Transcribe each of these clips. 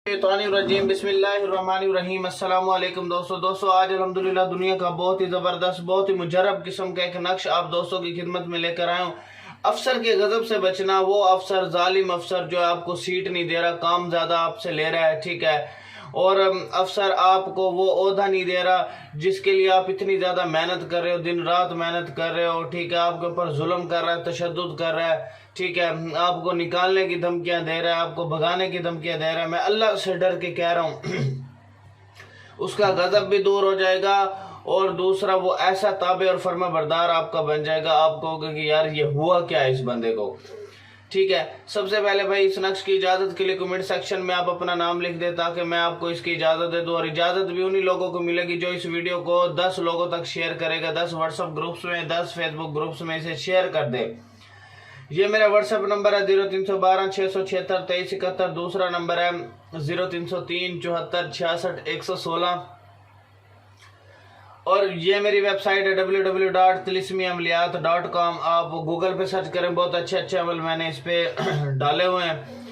रजीम बिस्मिल्लाहिर्रहमानिर्रहीम अस्सलाम वालेकुम दोस्तों आज अल्हम्दुलिल्लाह दुनिया का बहुत ही ज़बरदस्त बहुत ही मुजरब किस्म का एक नक्श आप दोस्तों की खिदमत में लेकर आया हूँ। अफसर के गजब से बचना, वो अफसर जालिम अफसर जो आपको सीट नहीं दे रहा, काम ज़्यादा आपसे ले रहा है, ठीक है, और अफसर आपको वो ओहदा नहीं दे रहा जिसके लिए आप इतनी ज़्यादा मेहनत कर रहे हो, दिन रात मेहनत कर रहे हो, ठीक है, आपके ऊपर जुल्म कर रहा है, तशद्दुद कर रहा है, ठीक है, आपको निकालने की धमकियां दे रहा है, आपको भगाने की धमकियां दे रहा है। मैं अल्लाह से डर के कह रहा हूँ उसका गजब भी दूर हो जाएगा और दूसरा वो ऐसा ताबे और फर्मा बरदार आपका बन जाएगा। आप कहोगे कि यार ये हुआ क्या है इस बंदे को, ठीक है। सबसे पहले भाई इस नक्श की इजाज़त के लिए कमेंट सेक्शन में आप अपना नाम लिख दें ताकि मैं आपको इसकी इजाज़त दे दूँ, और इजाज़त भी उन्हीं लोगों को मिलेगी जो इस वीडियो को 10 लोगों तक शेयर करेगा, 10 व्हाट्सएप ग्रुप्स में, 10 फेसबुक ग्रुप्स में इसे शेयर कर दे। ये मेरा व्हाट्सएप नंबर है 0312 676 2371, दूसरा नंबर है 0303 74 66 116, और ये मेरी वेबसाइट है www.tilismiamaliat.com। आप गूगल पे सर्च करें, बहुत अच्छे अच्छे अमल मैंने इस पे डाले हुए हैं।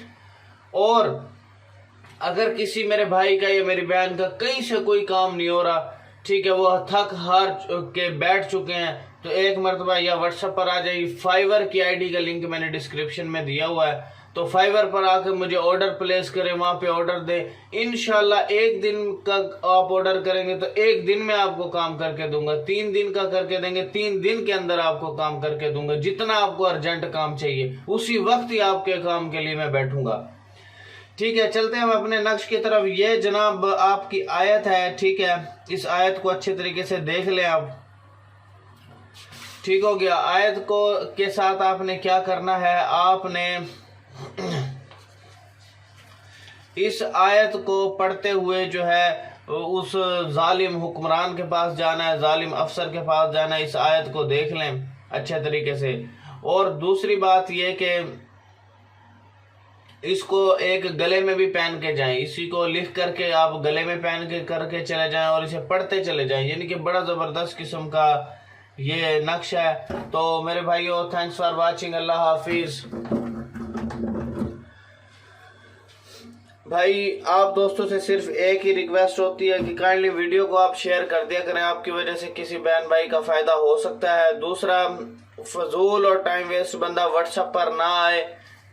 और अगर किसी मेरे भाई का या मेरी बहन का कहीं से कोई काम नहीं हो रहा, ठीक है, वो थक हार के बैठ चुके हैं, तो एक मरतबा या व्हाट्सएप पर आ जाइए। फाइवर की आईडी का लिंक मैंने डिस्क्रिप्शन में दिया हुआ है, तो फाइवर पर आकर मुझे ऑर्डर प्लेस करें, वहाँ पे ऑर्डर दें। इंशाल्लाह एक दिन का आप ऑर्डर करेंगे तो एक दिन में आपको काम करके दूंगा, 3 दिन का करके देंगे, 3 दिन के अंदर आपको काम करके दूंगा। जितना आपको अर्जेंट काम चाहिए उसी वक्त ही आपके काम के लिए मैं बैठूंगा, ठीक है। चलते हैं हम अपने नक्श की तरफ। ये जनाब आपकी आयत है, ठीक है, इस आयत को अच्छे तरीके से देख लें आप, ठीक हो गया। आयत को के साथ आपने क्या करना है, आपने इस आयत को पढ़ते हुए जो है उस जालिम हुक्मरान के पास जाना है, जालिम अफसर के पास जाना है। इस आयत को देख लें अच्छे तरीके से। और दूसरी बात यह कि इसको एक गले में भी पहन के जाएं, इसी को लिख करके आप गले में पहन के करके चले जाएं और इसे पढ़ते चले जाएं, यानी कि बड़ा ज़बरदस्त किस्म का ये नक्श है। तो मेरे भाइयों, थैंक्स फॉर वाचिंग, अल्लाह हाफिज। भाई आप दोस्तों से सिर्फ एक ही रिक्वेस्ट होती है कि काइंडली वीडियो को आप शेयर कर दिया करें, आपकी वजह से किसी बहन भाई का फायदा हो सकता है। दूसरा, फजूल और टाइम वेस्ट बंदा व्हाट्सएप पर ना आए,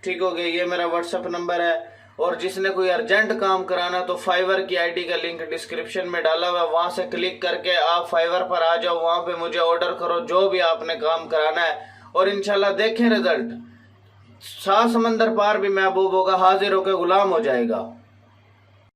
ठीक हो गया। ये मेरा व्हाट्सएप नंबर है, और जिसने कोई अर्जेंट काम कराना तो फाइवर की आईडी का लिंक डिस्क्रिप्शन में डाला हुआ है, वहां से क्लिक करके आप फाइवर पर आ जाओ, वहां पे मुझे ऑर्डर करो जो भी आपने काम कराना है, और इंशाल्लाह देखें रिजल्ट। 7 समंदर पार भी महबूब होगा, हाजिर होकर गुलाम हो जाएगा।